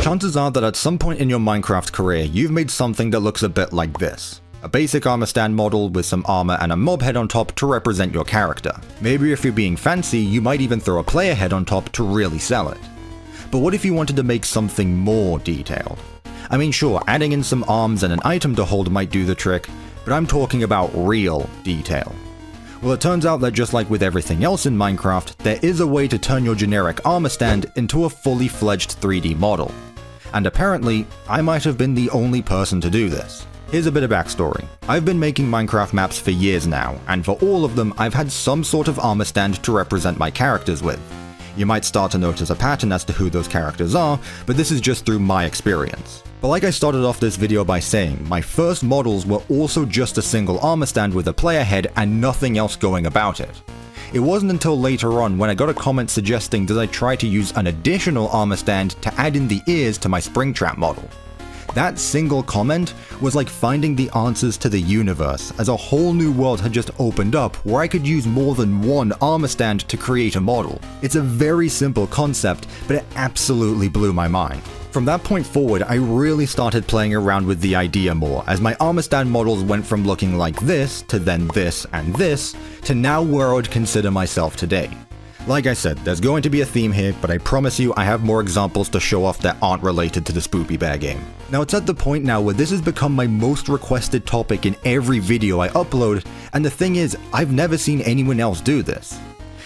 Chances are that at some point in your Minecraft career, you've made something that looks a bit like this. A basic armor stand model with some armor and a mob head on top to represent your character. Maybe if you're being fancy, you might even throw a player head on top to really sell it. But what if you wanted to make something more detailed? I mean, sure, adding in some arms and an item to hold might do the trick, but I'm talking about real detail. Well, it turns out that just like with everything else in Minecraft, there is a way to turn your generic armor stand into a fully fledged 3D model. And apparently, I might have been the only person to do this. Here's a bit of backstory. I've been making Minecraft maps for years now, and for all of them, I've had some sort of armor stand to represent my characters with. You might start to notice a pattern as to who those characters are, but this is just through my experience. But like I started off this video by saying, my first models were also just a single armor stand with a player head and nothing else going about it. It wasn't until later on when I got a comment suggesting that I try to use an additional armor stand to add in the ears to my Springtrap model. That single comment was like finding the answers to the universe, as a whole new world had just opened up where I could use more than one armor stand to create a model. It's a very simple concept, but it absolutely blew my mind. From that point forward, I really started playing around with the idea more, as my armor stand models went from looking like this, to then this and this, to now where I would consider myself today. Like I said, there's going to be a theme here, but I promise you I have more examples to show off that aren't related to the Spoopy Bear game. Now it's at the point now where this has become my most requested topic in every video I upload, and the thing is, I've never seen anyone else do this.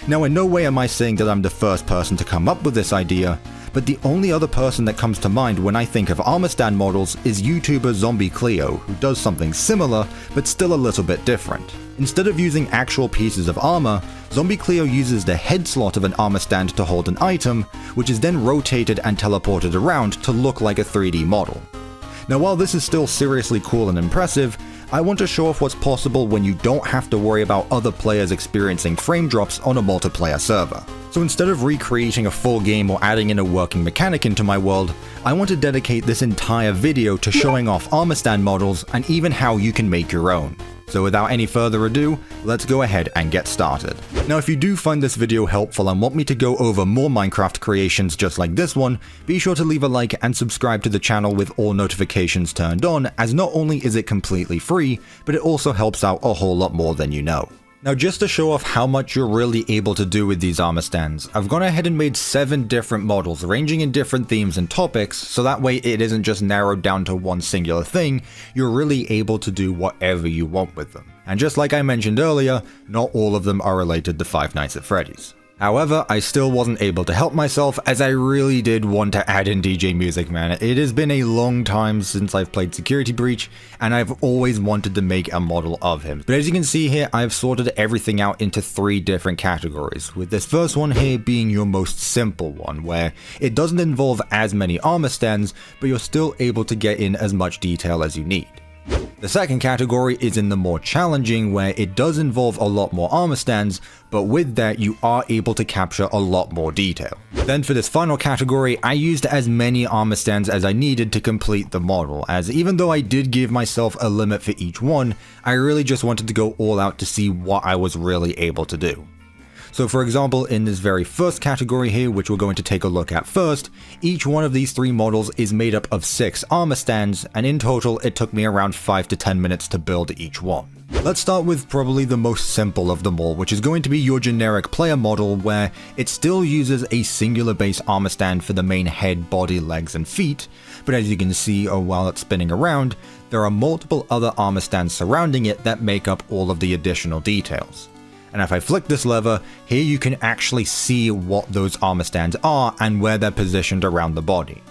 Now in no way am I saying that I'm the first person to come up with this idea, but the only other person that comes to mind when I think of armor stand models is YouTuber Zombie Cleo, who does something similar, but still a little bit different. Instead of using actual pieces of armor, Zombie Cleo uses the head slot of an armor stand to hold an item, which is then rotated and teleported around to look like a 3D model. Now while this is still seriously cool and impressive, I want to show off what's possible when you don't have to worry about other players experiencing frame drops on a multiplayer server. So instead of recreating a full game or adding in a working mechanic into my world, I want to dedicate this entire video to showing off armor stand models and even how you can make your own. So without any further ado, let's go ahead and get started. Now if you do find this video helpful and want me to go over more Minecraft creations just like this one, be sure to leave a like and subscribe to the channel with all notifications turned on, as not only is it completely free, but it also helps out a whole lot more than you know. Now just to show off how much you're really able to do with these armor stands, I've gone ahead and made 7 different models ranging in different themes and topics, so that way it isn't just narrowed down to one singular thing, you're really able to do whatever you want with them. And just like I mentioned earlier, not all of them are related to Five Nights at Freddy's. However, I still wasn't able to help myself, as I really did want to add in DJ Music Man. It has been a long time since I've played Security Breach, and I've always wanted to make a model of him. But as you can see here, I've sorted everything out into 3 different categories, with this first one here being your most simple one, where it doesn't involve as many armor stands, but you're still able to get in as much detail as you need. The second category is in the more challenging, where it does involve a lot more armor stands, but with that you are able to capture a lot more detail. Then for this final category, I used as many armor stands as I needed to complete the model, as even though I did give myself a limit for each one, I really just wanted to go all out to see what I was really able to do. So for example, in this very first category here, which we're going to take a look at first, each one of these 3 models is made up of 6 armor stands, and in total it took me around 5 to 10 minutes to build each one. Let's start with probably the most simple of them all, which is going to be your generic player model, where it still uses a singular base armor stand for the main head, body, legs, and feet, but as you can see while it's spinning around, there are multiple other armor stands surrounding it that make up all of the additional details. And if I flick this lever, here you can actually see what those armor stands are and where they're positioned around the body.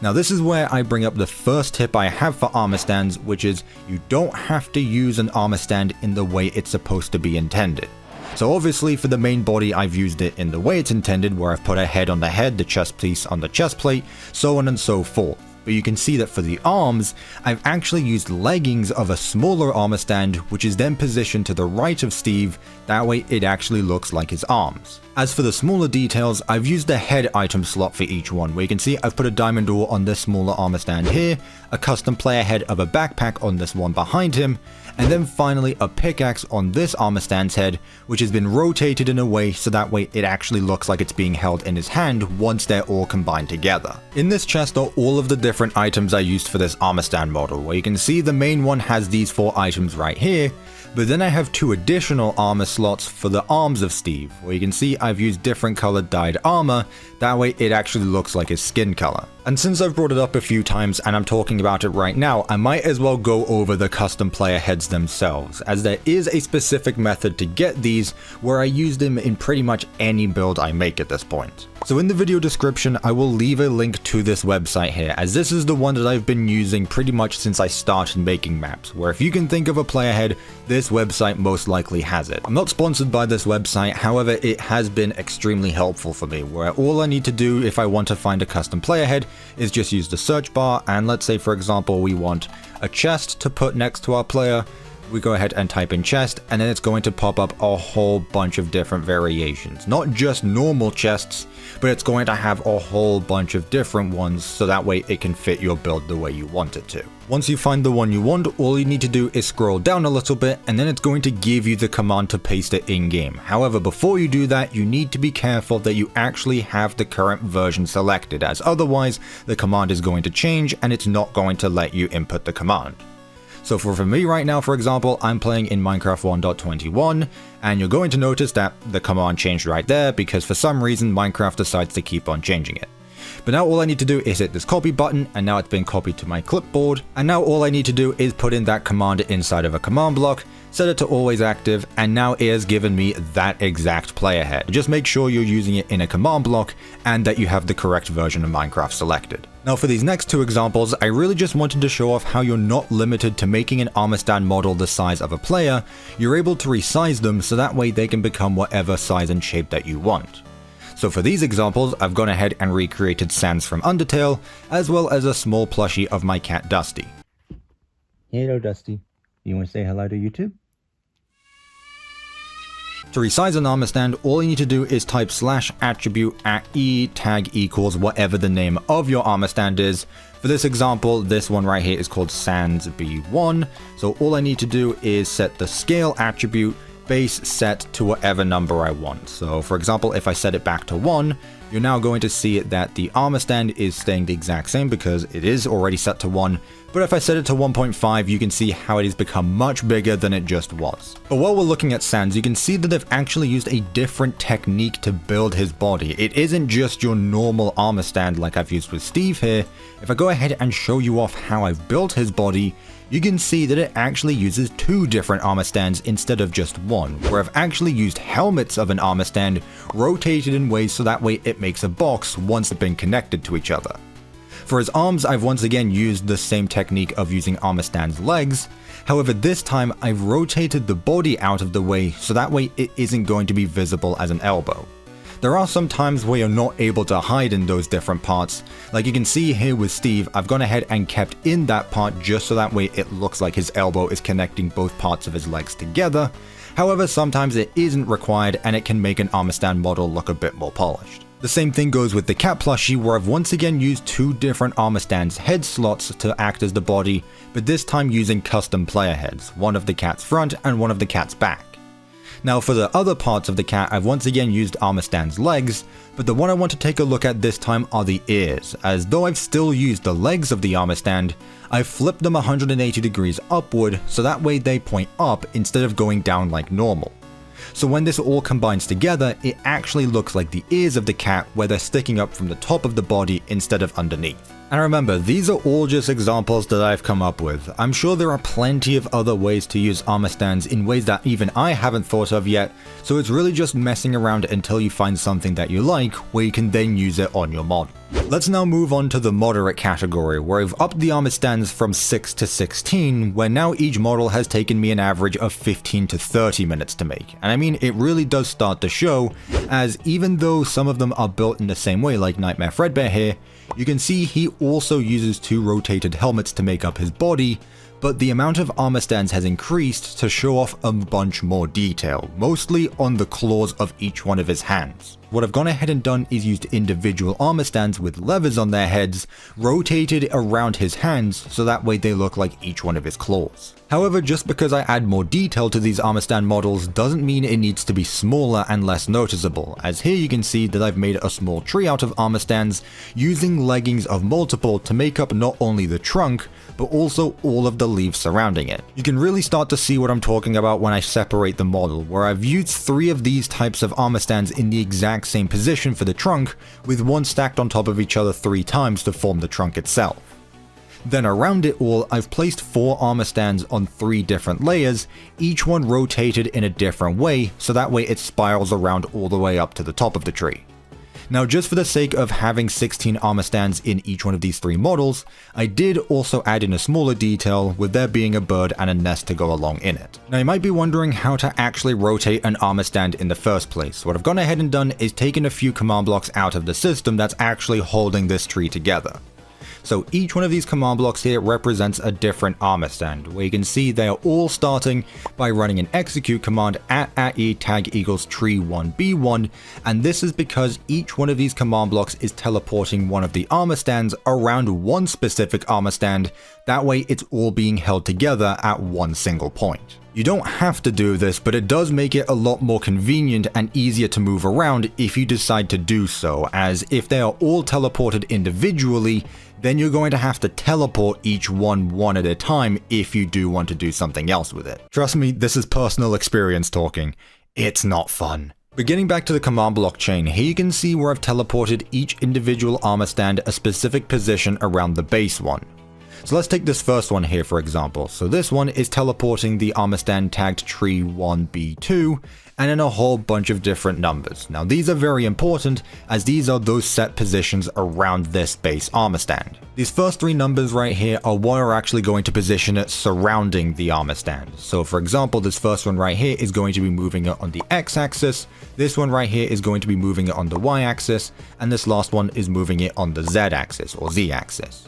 Now this is where I bring up the first tip I have for armor stands, which is you don't have to use an armor stand in the way it's supposed to be intended. So obviously for the main body I've used it in the way it's intended, where I've put a head on the head, the chest piece on the chest plate, so on and so forth. But you can see that for the arms, I've actually used leggings of a smaller armor stand, which is then positioned to the right of Steve, that way it actually looks like his arms. As for the smaller details, I've used a head item slot for each one, where you can see I've put a diamond ore on this smaller armor stand here, a custom player head of a backpack on this one behind him, and then finally a pickaxe on this armor stand's head, which has been rotated in a way so that way it actually looks like it's being held in his hand once they're all combined together. In this chest are all of the different items I used for this armor stand model, where you can see the main one has these 4 items right here, but then I have 2 additional armor slots for the arms of Steve, where you can see I've used different colored dyed armor, that way it actually looks like his skin color. And since I've brought it up a few times and I'm talking about it right now, I might as well go over the custom player heads themselves, as there is a specific method to get these where I use them in pretty much any build I make at this point. So in the video description, I will leave a link to this website here, as this is the one that I've been using pretty much since I started making maps, where if you can think of a player head, this website most likely has it. I'm not sponsored by this website, however it has been extremely helpful for me, where all I need to do if I want to find a custom player head is just use the search bar, and let's say for example we want a chest to put next to our player. We go ahead and type in chest, and then it's going to pop up a whole bunch of different variations. Not just normal chests, but it's going to have a whole bunch of different ones so that way it can fit your build the way you want it to. Once you find the one you want, all you need to do is scroll down a little bit, and then it's going to give you the command to paste it in game. However, before you do that, you need to be careful that you actually have the current version selected, as otherwise the command is going to change and it's not going to let you input the command. So for me right now, for example, I'm playing in Minecraft 1.21, and you're going to notice that the command changed right there because for some reason Minecraft decides to keep on changing it. But now all I need to do is hit this copy button, and now it's been copied to my clipboard, and now all I need to do is put in that command inside of a command block, set it to always active, and now it has given me that exact player head. Just make sure you're using it in a command block and that you have the correct version of Minecraft selected. Now for these next 2 examples, I really just wanted to show off how you're not limited to making an armor stand model the size of a player. You're able to resize them so that way they can become whatever size and shape that you want. So for these examples, I've gone ahead and recreated Sans from Undertale, as well as a small plushie of my cat Dusty. Hello Dusty, you want to say hello to YouTube? To resize an armor stand, all you need to do is type /attribute @e tag equals whatever the name of your armor stand is. For this example, this one right here is called Sans B1, so all I need to do is set the scale attribute base set to whatever number I want. So for example, if I set it back to 1, you're now going to see that the armor stand is staying the exact same because it is already set to 1, but if I set it to 1.5, you can see how it has become much bigger than it just was. But while we're looking at Sans, you can see that they've actually used a different technique to build his body. It isn't just your normal armor stand like I've used with Steve here. If I go ahead and show you off how I've built his body, you can see that it actually uses 2 different armor stands instead of just 1, where I've actually used helmets of an armor stand rotated in ways so that way it makes a box once they've been connected to each other. For his arms, I've once again used the same technique of using armor stand's legs, however this time I've rotated the body out of the way so that way it isn't going to be visible as an elbow. There are some times where you're not able to hide in those different parts. Like you can see here with Steve, I've gone ahead and kept in that part just so that way it looks like his elbow is connecting both parts of his legs together. However, sometimes it isn't required and it can make an armor stand model look a bit more polished. The same thing goes with the cat plushie, where I've once again used 2 different armor stands head slots to act as the body, but this time using custom player heads, one of the cat's front and one of the cat's back. Now for the other parts of the cat, I've once again used armor stand's legs, but the one I want to take a look at this time are the ears, as though I've still used the legs of the armor stand, I've flipped them 180 degrees upward so that way they point up instead of going down like normal. So when this all combines together, it actually looks like the ears of the cat where they're sticking up from the top of the body instead of underneath. And remember, these are all just examples that I've come up with. I'm sure there are plenty of other ways to use armor stands in ways that even I haven't thought of yet, so it's really just messing around until you find something that you like, where you can then use it on your model. Let's now move on to the moderate category, where I've upped the armor stands from 6 to 16, where now each model has taken me an average of 15 to 30 minutes to make. And I mean, it really does start to show, as even though some of them are built in the same way like Nightmare Fredbear here, you can see he also uses 2 rotated helmets to make up his body, but the amount of armor stands has increased to show off a bunch more detail, mostly on the claws of each one of his hands. What I've gone ahead and done is used individual armor stands with levers on their heads, rotated around his hands so that way they look like each one of his claws. However, just because I add more detail to these armor stand models doesn't mean it needs to be smaller and less noticeable, as here you can see that I've made a small tree out of armor stands using leggings of multiple to make up not only the trunk, but also all of the leaves surrounding it. You can really start to see what I'm talking about when I separate the model, where I've used 3 of these types of armor stands in the exact same position for the trunk, with one stacked on top of each other 3 times to form the trunk itself. Then around it all, I've placed 4 armor stands on 3 different layers, each one rotated in a different way, so that way it spirals around all the way up to the top of the tree. Now, just for the sake of having 16 armor stands in each one of these 3 models, I did also add in a smaller detail, with there being a bird and a nest to go along in it. Now, you might be wondering how to actually rotate an armor stand in the first place. What I've gone ahead and done is taken a few command blocks out of the system that's actually holding this tree together. So each one of these command blocks here represents a different armor stand, where you can see they are all starting by running an execute command @e tag equals tree1b1, and this is because each one of these command blocks is teleporting one of the armor stands around one specific armor stand, that way it's all being held together at one single point. You don't have to do this, but it does make it a lot more convenient and easier to move around if you decide to do so, as if they are all teleported individually, then you're going to have to teleport each one at a time if you do want to do something else with it. Trust me, this is personal experience talking. It's not fun. But getting back to the command block chain, here you can see where I've teleported each individual armor stand a specific position around the base one. So let's take this first one here for example. So this one is teleporting the armor stand tagged tree1b2 and then a whole bunch of different numbers. Now these are very important as these are those set positions around this base armor stand. These first 3 numbers right here are what are actually going to position it surrounding the armor stand. So for example, this first one right here is going to be moving it on the x-axis, this one right here is going to be moving it on the y-axis, and this last one is moving it on the z-axis or z-axis.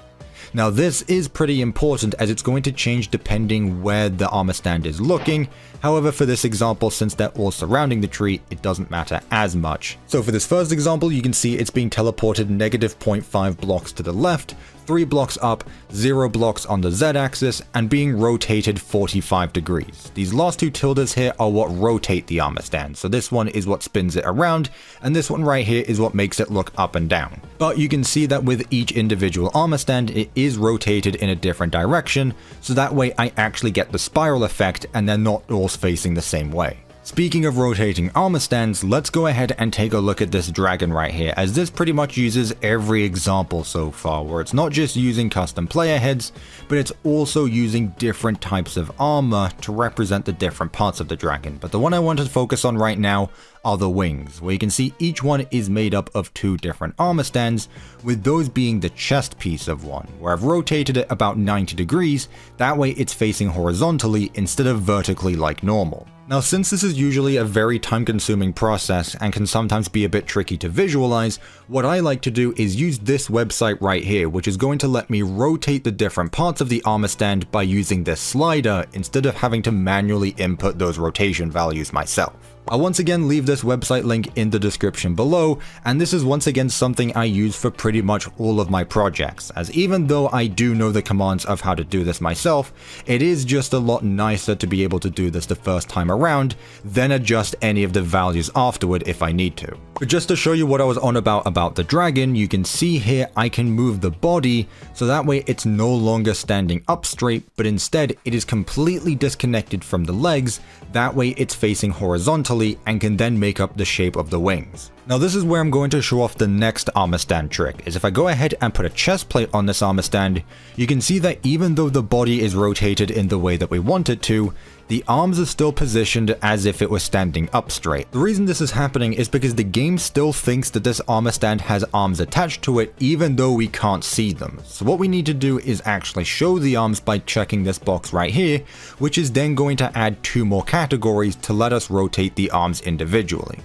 Now this is pretty important as it's going to change depending where the armor stand is looking. However, for this example, since they're all surrounding the tree, it doesn't matter as much. So for this first example, you can see it's being teleported -0.5 blocks to the left, 3 blocks up, 0 blocks on the z-axis, and being rotated 45 degrees. These last 2 tildes here are what rotate the armor stand, so this one is what spins it around, and this one right here is what makes it look up and down. But you can see that with each individual armor stand, it is rotated in a different direction, so that way I actually get the spiral effect and they're not all facing the same way. Speaking of rotating armor stands, let's go ahead and take a look at this dragon right here, as this pretty much uses every example so far, where it's not just using custom player heads, but it's also using different types of armor to represent the different parts of the dragon. But the one I want to focus on right now are the wings, where you can see each one is made up of 2 different armor stands, with those being the chest piece of one, where I've rotated it about 90 degrees, that way it's facing horizontally instead of vertically like normal. Now since this is usually a very time-consuming process and can sometimes be a bit tricky to visualize, what I like to do is use this website right here, which is going to let me rotate the different parts of the armor stand by using this slider instead of having to manually input those rotation values myself. I'll once again leave this website link in the description below, and this is once again something I use for pretty much all of my projects, as even though I do know the commands of how to do this myself, it is just a lot nicer to be able to do this the first time around, then adjust any of the values afterward if I need to. But just to show you what I was on about the dragon, you can see here I can move the body, so that way it's no longer standing up straight, but instead it is completely disconnected from the legs, that way it's facing horizontally and can then make up the shape of the wings. Now this is where I'm going to show off the next armor stand trick, is if I go ahead and put a chest plate on this armor stand, you can see that even though the body is rotated in the way that we want it to, the arms are still positioned as if it was standing up straight. The reason this is happening is because the game still thinks that this armor stand has arms attached to it even though we can't see them. So what we need to do is actually show the arms by checking this box right here, which is then going to add 2 more categories to let us rotate the arms individually.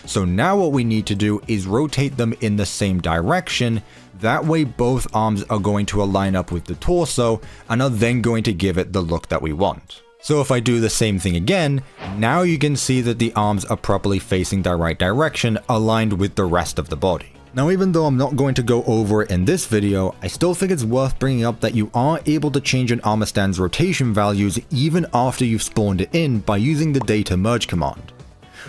So now what we need to do is rotate them in the same direction. That way both arms are going to align up with the torso and are then going to give it the look that we want. So if I do the same thing again, now you can see that the arms are properly facing the right direction, aligned with the rest of the body. Now, even though I'm not going to go over it in this video, I still think it's worth bringing up that you are able to change an armor stand's rotation values even after you've spawned it in by using the data merge command.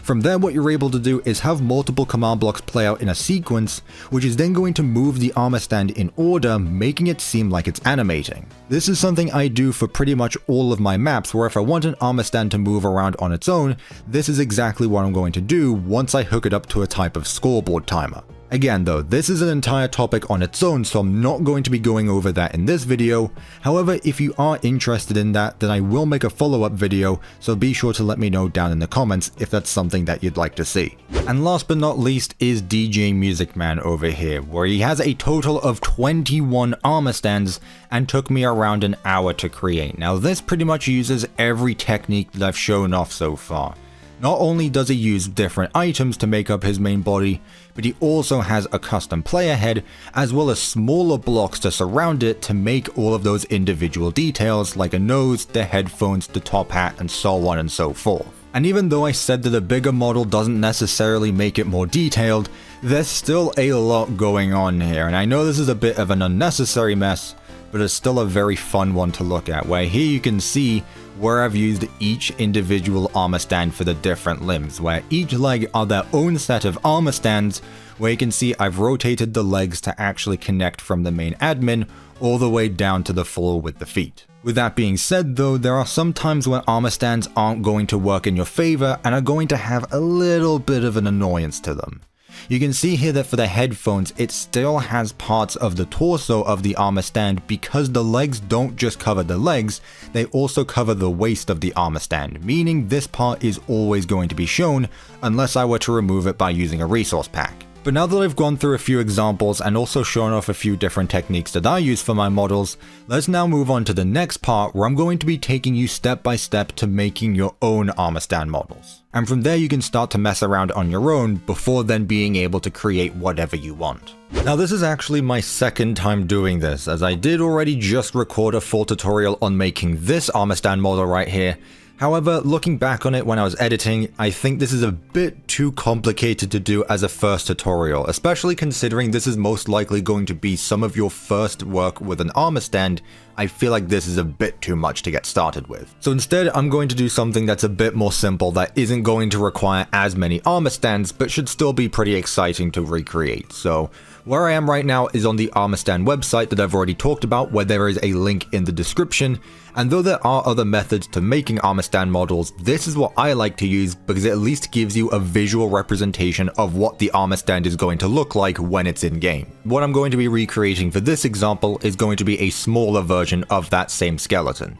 From there, what you're able to do is have multiple command blocks play out in a sequence, which is then going to move the armor stand in order, making it seem like it's animating. This is something I do for pretty much all of my maps, where if I want an armor stand to move around on its own, this is exactly what I'm going to do once I hook it up to a type of scoreboard timer. Again though, this is an entire topic on its own, so I'm not going to be going over that in this video. However, if you are interested in that, then I will make a follow-up video, so be sure to let me know down in the comments if that's something that you'd like to see. And last but not least is DJ Music Man over here, where he has a total of 21 armor stands and took me around an hour to create. Now this pretty much uses every technique that I've shown off so far. Not only does he use different items to make up his main body, but he also has a custom player head as well as smaller blocks to surround it to make all of those individual details like a nose, the headphones, the top hat, and so on and so forth. And even though I said that a bigger model doesn't necessarily make it more detailed, there's still a lot going on here, and I know this is a bit of an unnecessary mess, but it's still a very fun one to look at, where here you can see where I've used each individual armor stand for the different limbs, where each leg are their own set of armor stands, where you can see I've rotated the legs to actually connect from the main admin all the way down to the floor with the feet. With that being said though, there are some times where armor stands aren't going to work in your favor and are going to have a little bit of an annoyance to them. You can see here that for the headphones, it still has parts of the torso of the armor stand because the legs don't just cover the legs, they also cover the waist of the armor stand, meaning this part is always going to be shown unless I were to remove it by using a resource pack. But now that I've gone through a few examples and also shown off a few different techniques that I use for my models, let's now move on to the next part where I'm going to be taking you step by step to making your own armor stand models. And from there you can start to mess around on your own before then being able to create whatever you want. Now this is actually my second time doing this, as I did already just record a full tutorial on making this armor stand model right here. However, looking back on it when I was editing, I think this is a bit too complicated to do as a first tutorial, especially considering this is most likely going to be some of your first work with an armor stand. I feel like this is a bit too much to get started with. So instead, I'm going to do something that's a bit more simple that isn't going to require as many armor stands, but should still be pretty exciting to recreate. So where I am right now is on the armor stand website that I've already talked about, where there is a link in the description. And though there are other methods to making armor stand models, this is what I like to use because it at least gives you a visual representation of what the armor stand is going to look like when it's in game. What I'm going to be recreating for this example is going to be a smaller version of that same skeleton.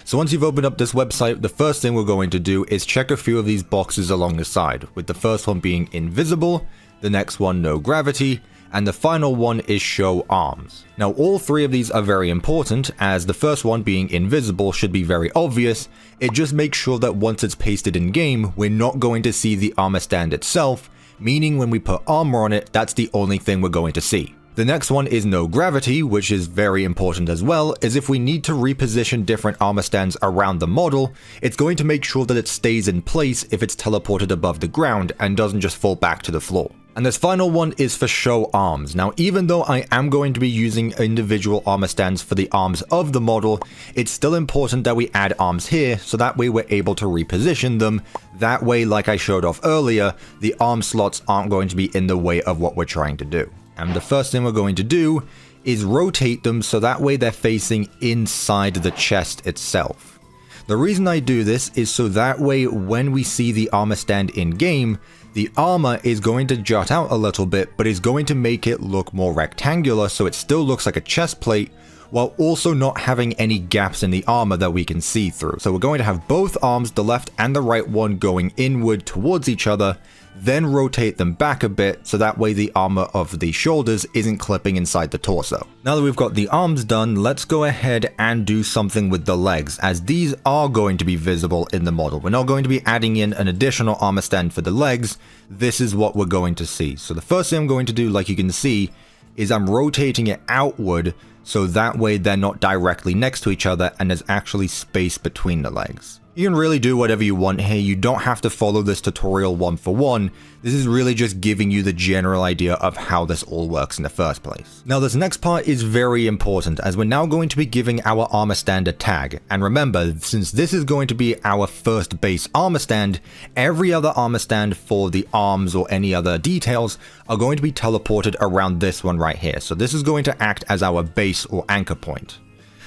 So once you've opened up this website, the first thing we're going to do is check a few of these boxes along the side, with the first one being invisible, the next one no gravity, and the final one is show arms. Now all three of these are very important, as the first one being invisible should be very obvious. It just makes sure that once it's pasted in game, we're not going to see the armor stand itself, meaning when we put armor on it, that's the only thing we're going to see. The next one is no gravity, which is very important as well, as if we need to reposition different armor stands around the model, it's going to make sure that it stays in place if it's teleported above the ground and doesn't just fall back to the floor. And this final one is for show arms. Now, even though I am going to be using individual armor stands for the arms of the model, it's still important that we add arms here, so that way we're able to reposition them. That way, like I showed off earlier, the arm slots aren't going to be in the way of what we're trying to do. And the first thing we're going to do is rotate them so that way they're facing inside the chest itself. The reason I do this is so that way when we see the armor stand in game, the armor is going to jut out a little bit, but is going to make it look more rectangular so it still looks like a chest plate, while also not having any gaps in the armor that we can see through. So we're going to have both arms, the left and the right one, going inward towards each other. then rotate them back a bit so that way the armor of the shoulders isn't clipping inside the torso. Now that we've got the arms done, let's go ahead and do something with the legs, as these are going to be visible in the model. We're not going to be adding in an additional armor stand for the legs. This is what we're going to see. So the first thing I'm going to do, like you can see, is I'm rotating it outward so that way they're not directly next to each other and there's actually space between the legs. You can really do whatever you want here. You don't have to follow this tutorial one for one. This is really just giving you the general idea of how this all works in the first place. Now this next part is very important, as we're now going to be giving our armor stand a tag. And remember, since this is going to be our first base armor stand, every other armor stand for the arms or any other details are going to be teleported around this one right here. So this is going to act as our base or anchor point.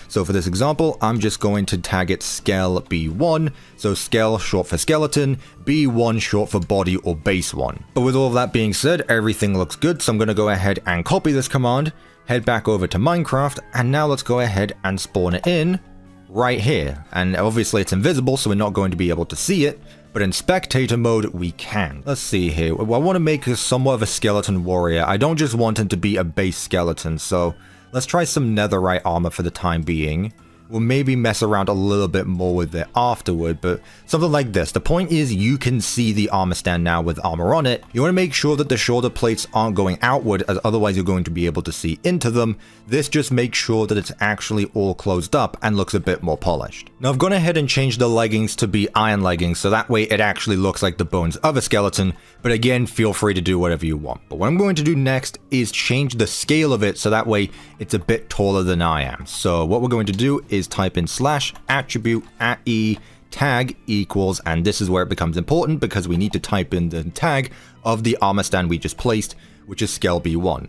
So for this example, I'm just going to tag it Skell B1, so Skell short for skeleton, B1 short for body or base 1. But with all of that being said, everything looks good, so I'm going to go ahead and copy this command, head back over to Minecraft, and now let's go ahead and spawn it in right here. And obviously it's invisible, so we're not going to be able to see it, but in spectator mode, we can. Let's see here. I want to make somewhat of a skeleton warrior. I don't just want him to be a base skeleton, so let's try some netherite armor for the time being. We'll maybe mess around a little bit more with it afterward, but something like this. The point is you can see the armor stand now with armor on it. You want to make sure that the shoulder plates aren't going outward, as otherwise you're going to be able to see into them. This just makes sure that it's actually all closed up and looks a bit more polished. Now I've gone ahead and changed the leggings to be iron leggings, so that way it actually looks like the bones of a skeleton, but again, feel free to do whatever you want. But what I'm going to do next is change the scale of it so that way it's a bit taller than I am. So what we're going to do is type in /attribute @e tag equals, and this is where it becomes important because we need to type in the tag of the armor stand we just placed, which is Skell B1.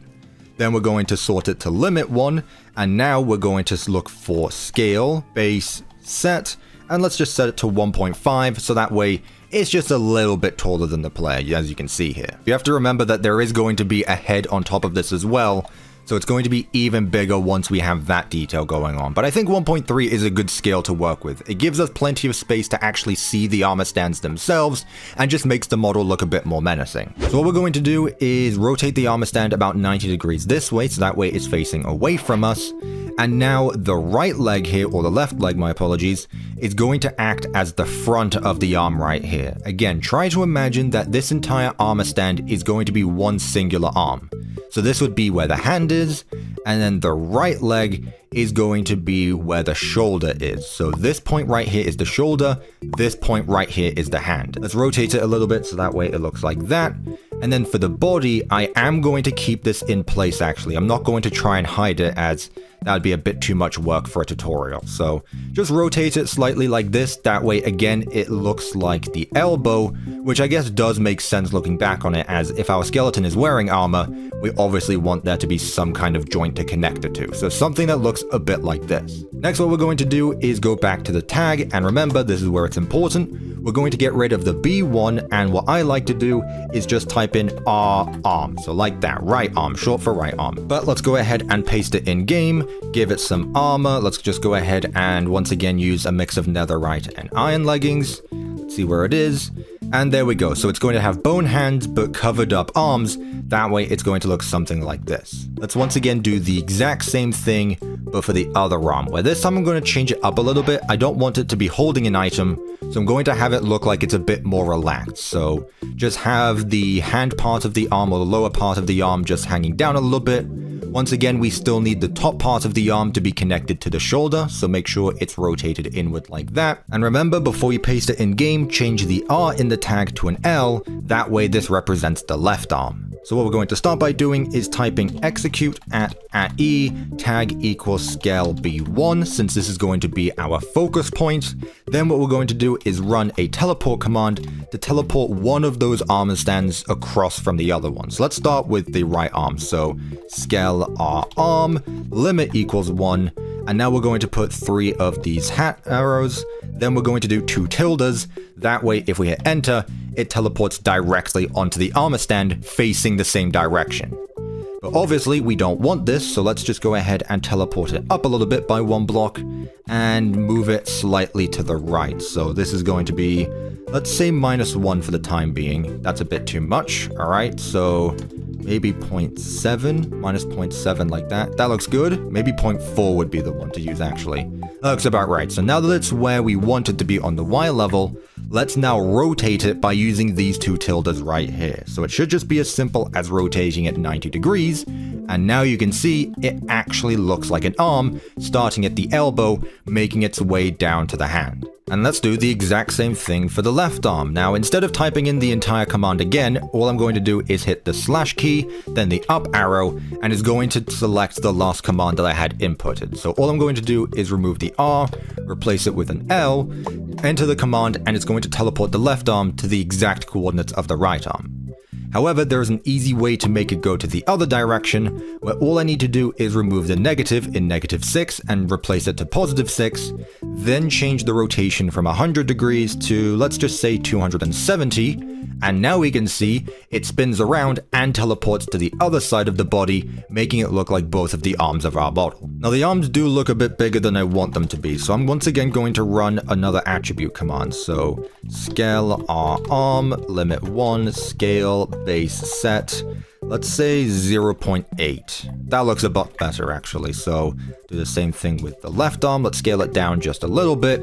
Then we're going to sort it to limit 1, and now we're going to look for scale base set, and let's just set it to 1.5 so that way it's just a little bit taller than the player, as you can see here. You have to remember that there is going to be a head on top of this as well, so it's going to be even bigger once we have that detail going on. But I think 1.3 is a good scale to work with. It gives us plenty of space to actually see the armor stands themselves, and just makes the model look a bit more menacing. So what we're going to do is rotate the armor stand about 90 degrees this way, so that way it's facing away from us. And now the right leg here, or the left leg, my apologies, is going to act as the front of the arm right here. Again, try to imagine that this entire armor stand is going to be one singular arm. So this would be where the hand is, and then the right leg is going to be where the shoulder is. So this point right here is the shoulder, this point right here is the hand. Let's rotate it a little bit so that way it looks like that. And then for the body, I am going to keep this in place actually. I'm not going to try and hide it, as that would be a bit too much work for a tutorial. So just rotate it slightly like this. That way, again, it looks like the elbow, which I guess does make sense looking back on it, as if our skeleton is wearing armor, we obviously want there to be some kind of joint to connect it to. So something that looks a bit like this. Next, what we're going to do is go back to the tag, and remember, this is where it's important. We're going to get rid of the B1, and what I like to do is just type in R arm. So like that, right arm, short for right arm. But let's go ahead and paste it in game, give it some armor. Let's just go ahead and once again use a mix of netherite and iron leggings. Let's see where it is. And there we go. So it's going to have bone hands but covered up arms. That way it's going to look something like this. Let's once again do the exact same thing, but for the other arm, where this time I'm going to change it up a little bit. I don't want it to be holding an item, so I'm going to have it look like it's a bit more relaxed. So just have the hand part of the arm, or the lower part of the arm, just hanging down a little bit. Once again, we still need the top part of the arm to be connected to the shoulder, so make sure it's rotated inward like that. And remember, before you paste it in game, change the R in the tag to an L, that way this represents the left arm. So what we're going to start by doing is typing execute @e tag equals Skell B1, since this is going to be our focus point. Then what we're going to do is run a teleport command to teleport one of those armor stands across from the other one. So let's start with the right arm. So Skell R arm, limit equals 1. And now we're going to put 3 of these hat arrows. Then we're going to do 2 tildes. That way, if we hit enter, it teleports directly onto the armor stand facing the same direction. But obviously we don't want this, so let's just go ahead and teleport it up a little bit by 1 block and move it slightly to the right. So this is going to be, let's say -1 for the time being. That's a bit too much. All right, so maybe 0.7, -0.7 like that. That looks good. Maybe 0.4 would be the one to use actually. That looks about right. So now that it's where we want it to be on the Y level, let's now rotate it by using these 2 tildes right here. So it should just be as simple as rotating it 90 degrees. And now you can see it actually looks like an arm, starting at the elbow, making its way down to the hand. And let's do the exact same thing for the left arm. Now, instead of typing in the entire command again, all I'm going to do is hit the slash key, then the up arrow, and it's going to select the last command that I had inputted. So all I'm going to do is remove the R, replace it with an L, enter the command, and it's going to teleport the left arm to the exact coordinates of the right arm. However, there is an easy way to make it go to the other direction, where all I need to do is remove the negative in -6 and replace it to +6, then change the rotation from 100 degrees to, let's just say 270, and now we can see it spins around and teleports to the other side of the body, making it look like both of the arms of our model. Now the arms do look a bit bigger than I want them to be, so I'm once again going to run another attribute command. So scale our arm, limit 1, scale, base set, let's say 0.8. That looks a lot better actually, so do the same thing with the left arm. Let's scale it down just a little bit,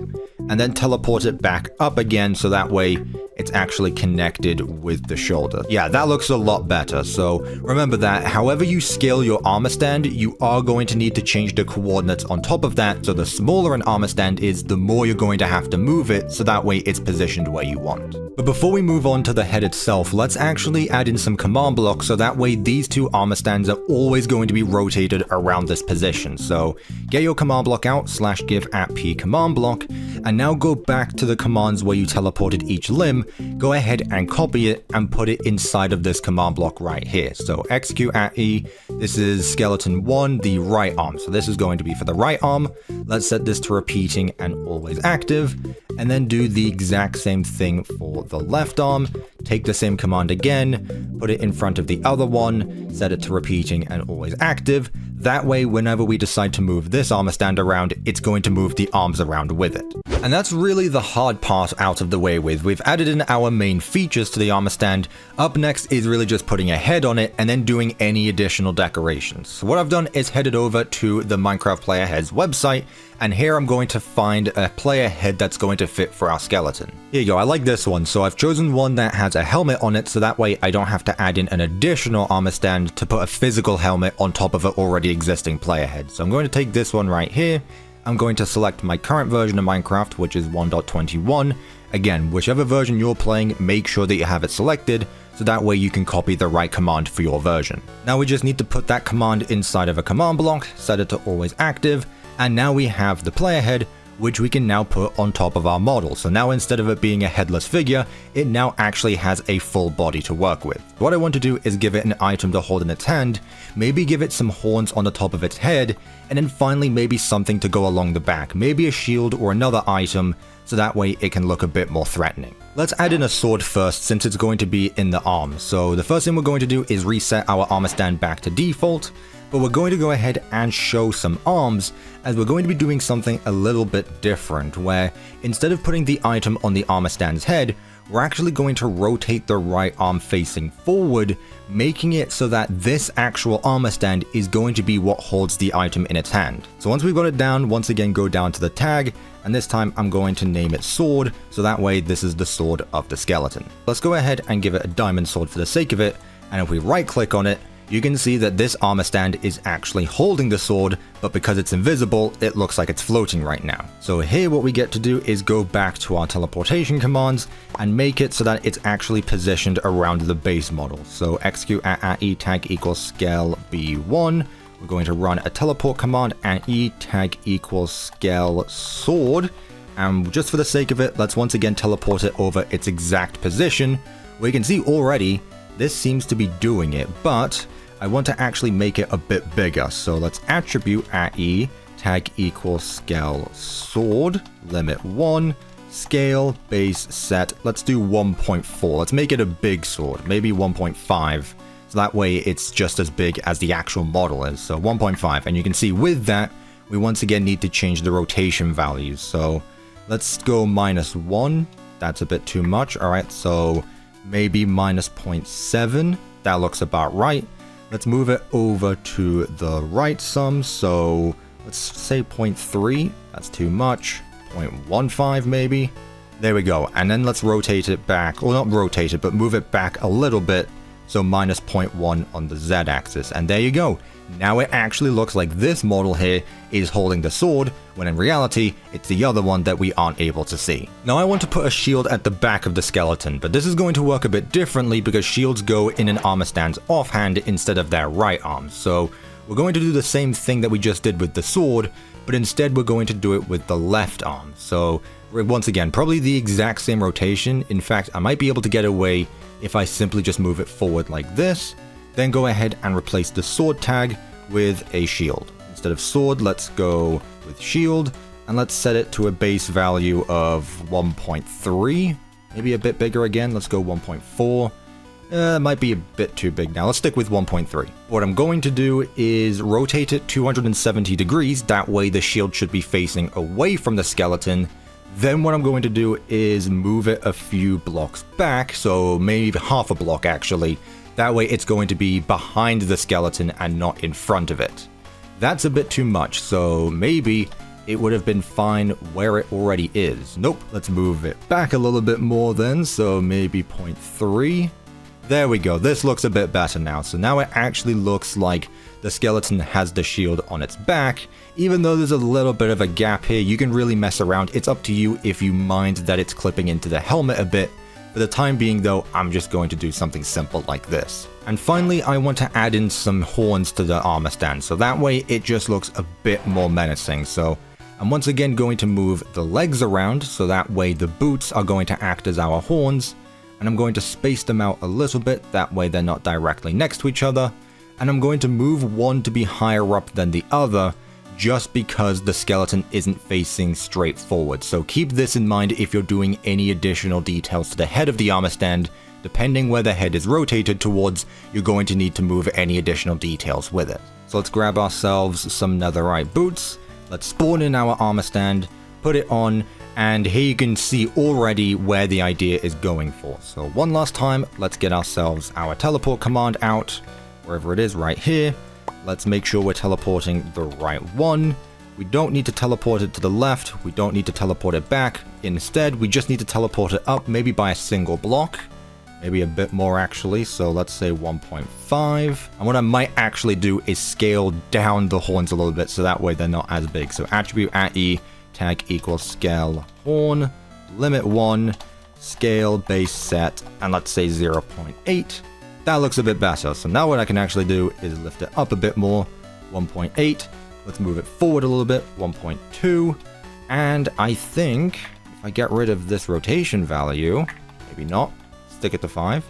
and then teleport it back up again so that way it's actually connected with the shoulder. Yeah, that looks a lot better. So remember that however you scale your armor stand, you are going to need to change the coordinates on top of that. So the smaller an armor stand is, the more you're going to have to move it so that way it's positioned where you want. But before we move on to the head itself, let's actually add in some command blocks so that way these 2 armor stands are always going to be rotated around this position. So get your command block out, /give @p command block, and now go back to the commands where you teleported each limb, go ahead and copy it and put it inside of this command block right here. So execute @e, this is skeleton 1, the right arm. So this is going to be for the right arm. Let's set this to repeating and always active, and then do the exact same thing for the left arm. Take the same command again, put it in front of the other one, set it to repeating and always active. That way, whenever we decide to move this armor stand around, it's going to move the arms around with it. And that's really the hard part out of the way with. We've added in our main features to the armor stand. Up next is really just putting a head on it and then doing any additional decorations. So what I've done is headed over to the Minecraft Player Head's website, and here I'm going to find a player head that's going to fit for our skeleton. Here you go, I like this one, so I've chosen one that has a helmet on it, so that way I don't have to add in an additional armor stand to put a physical helmet on top of an already existing player head. So I'm going to take this one right here. I'm going to select my current version of Minecraft, which is 1.21. Again, whichever version you're playing, make sure that you have it selected, so that way you can copy the right command for your version. Now we just need to put that command inside of a command block, set it to always active, and now we have the player head, which we can now put on top of our model. So now instead of it being a headless figure, it now actually has a full body to work with. What I want to do is give it an item to hold in its hand, maybe give it some horns on the top of its head, and then finally maybe something to go along the back, maybe a shield or another item, so that way it can look a bit more threatening. Let's add in a sword first since it's going to be in the arm. So the first thing we're going to do is reset our armor stand back to default, but we're going to go ahead and show some arms, as we're going to be doing something a little bit different, where instead of putting the item on the armor stand's head, we're actually going to rotate the right arm facing forward, making it so that this actual armor stand is going to be what holds the item in its hand. So once we've got it down, once again go down to the tag, and this time I'm going to name it sword, so that way this is the sword of the skeleton. Let's go ahead and give it a diamond sword for the sake of it, and if we right click on it, you can see that this armor stand is actually holding the sword, but because it's invisible, it looks like it's floating right now. So here what we get to do is go back to our teleportation commands and make it so that it's actually positioned around the base model. So execute @e tag equals scale b1. We're going to run a teleport command @e tag equals scale sword. And just for the sake of it, let's once again teleport it over its exact position. We can see already this seems to be doing it, but I want to actually make it a bit bigger. So let's attribute @e tag equals scale sword, limit 1, scale, base set. Let's do 1.4. Let's make it a big sword, maybe 1.5. So that way it's just as big as the actual model is. So 1.5. And you can see with that, we once again need to change the rotation values. So let's go -1. That's a bit too much. All right, so maybe -0.7. That looks about right. Let's move it over to the right some. So let's say 0.3. That's too much. 0.15 maybe. There we go. And then let's rotate it back. Or not rotate it, but move it back a little bit. So -0.1 on the Z-axis. And there you go. Now it actually looks like this model here is holding the sword, when in reality, it's the other one that we aren't able to see. Now I want to put a shield at the back of the skeleton, but this is going to work a bit differently because shields go in an armor stand's offhand instead of their right arm. So we're going to do the same thing that we just did with the sword, but instead we're going to do it with the left arm. So once again, probably the exact same rotation. In fact, I might be able to get away if I simply just move it forward like this. Then go ahead and replace the sword tag with a shield. Instead of sword, let's go with shield, and let's set it to a base value of 1.3. Maybe a bit bigger again. Let's go 1.4. It might be a bit too big now. Let's stick with 1.3. What I'm going to do is rotate it 270 degrees. That way the shield should be facing away from the skeleton. Then what I'm going to do is move it a few blocks back. So maybe half a block actually. That way it's going to be behind the skeleton and not in front of it. That's a bit too much, so maybe it would have been fine where it already is. Nope, let's move it back a little bit more then, so maybe 0.3. There we go, this looks a bit better now. So now it actually looks like the skeleton has the shield on its back. Even though there's a little bit of a gap here, you can really mess around. It's up to you if you mind that it's clipping into the helmet a bit. For the time being though, I'm just going to do something simple like this. And finally, I want to add in some horns to the armor stand, so that way it just looks a bit more menacing. So I'm once again going to move the legs around, so that way the boots are going to act as our horns. And I'm going to space them out a little bit, that way they're not directly next to each other. And I'm going to move one to be higher up than the other, just because the skeleton isn't facing straight forward. So keep this in mind if you're doing any additional details to the head of the armor stand. Depending where the head is rotated towards, you're going to need to move any additional details with it. So let's grab ourselves some netherite boots. Let's spawn in our armor stand, put it on, and here you can see already where the idea is going for. So one last time, let's get ourselves our teleport command out, wherever it is, right here. Let's make sure we're teleporting the right one. We don't need to teleport it to the left. We don't need to teleport it back. Instead, we just need to teleport it up, maybe by a single block. Maybe a bit more actually, so let's say 1.5. And what I might actually do is scale down the horns a little bit, so that way they're not as big. So attribute @e, tag equals scale horn, limit 1, scale base set, and let's say 0.8. That looks a bit better. So now what I can actually do is lift it up a bit more, 1.8. Let's move it forward a little bit, 1.2. And I think if I get rid of this rotation value, maybe not, stick it to 5.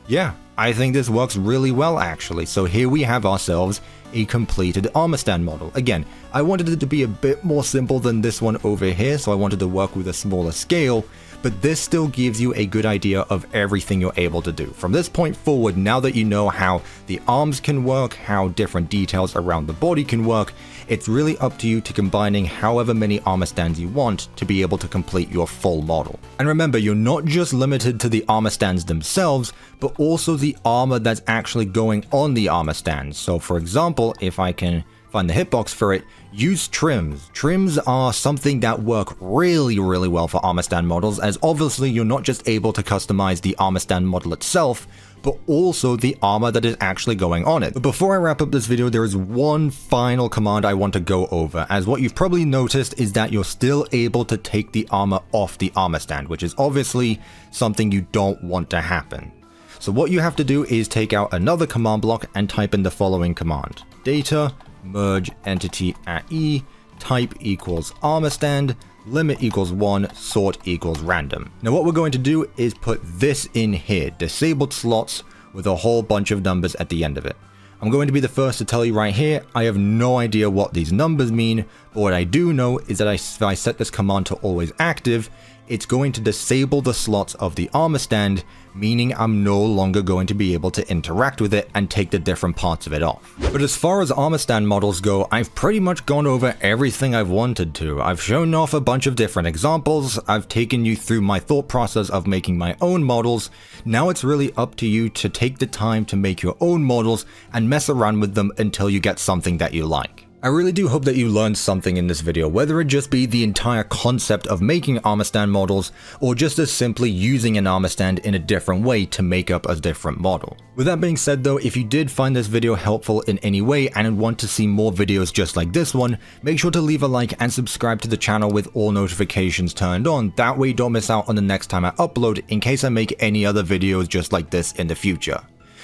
Yeah, I think this works really well actually. So here we have ourselves a completed armor stand model. Again, I wanted it to be a bit more simple than this one over here, so I wanted to work with a smaller scale, but this still gives you a good idea of everything you're able to do. From this point forward, now that you know how the arms can work, how different details around the body can work, it's really up to you to combining however many armor stands you want to be able to complete your full model. And remember, you're not just limited to the armor stands themselves, but also the armor that's actually going on the armor stands. So for example, if I can find the hitbox for it, use trims. Trims are something that work really well for armor stand models, as obviously you're not just able to customize the armor stand model itself, but also the armor that is actually going on it. But before I wrap up this video, there is one final command I want to go over, as what you've probably noticed is that you're still able to take the armor off the armor stand, which is obviously something you don't want to happen. So what you have to do is take out another command block and type in the following command: data merge entity @e, type equals armor stand, limit equals 1, sort equals random. Now what we're going to do is put this in here, disabled slots with a whole bunch of numbers at the end of it. I'm going to be the first to tell you right here, I have no idea what these numbers mean, but what I do know is that if I set this command to always active, it's going to disable the slots of the armor stand, meaning I'm no longer going to be able to interact with it and take the different parts of it off. But as far as armor stand models go, I've pretty much gone over everything I've wanted to. I've shown off a bunch of different examples, I've taken you through my thought process of making my own models. Now it's really up to you to take the time to make your own models and mess around with them until you get something that you like. I really do hope that you learned something in this video, whether it just be the entire concept of making armor stand models, or just as simply using an armor stand in a different way to make up a different model. With that being said though, if you did find this video helpful in any way and want to see more videos just like this one, make sure to leave a like and subscribe to the channel with all notifications turned on, that way you don't miss out on the next time I upload in case I make any other videos just like this in the future.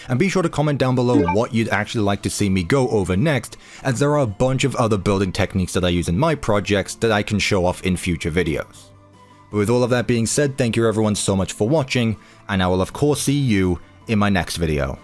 And be sure to comment down below what you'd actually like to see me go over next, as there are a bunch of other building techniques that I use in my projects that I can show off in future videos. But with all of that being said, thank you everyone so much for watching, and I will of course see you in my next video.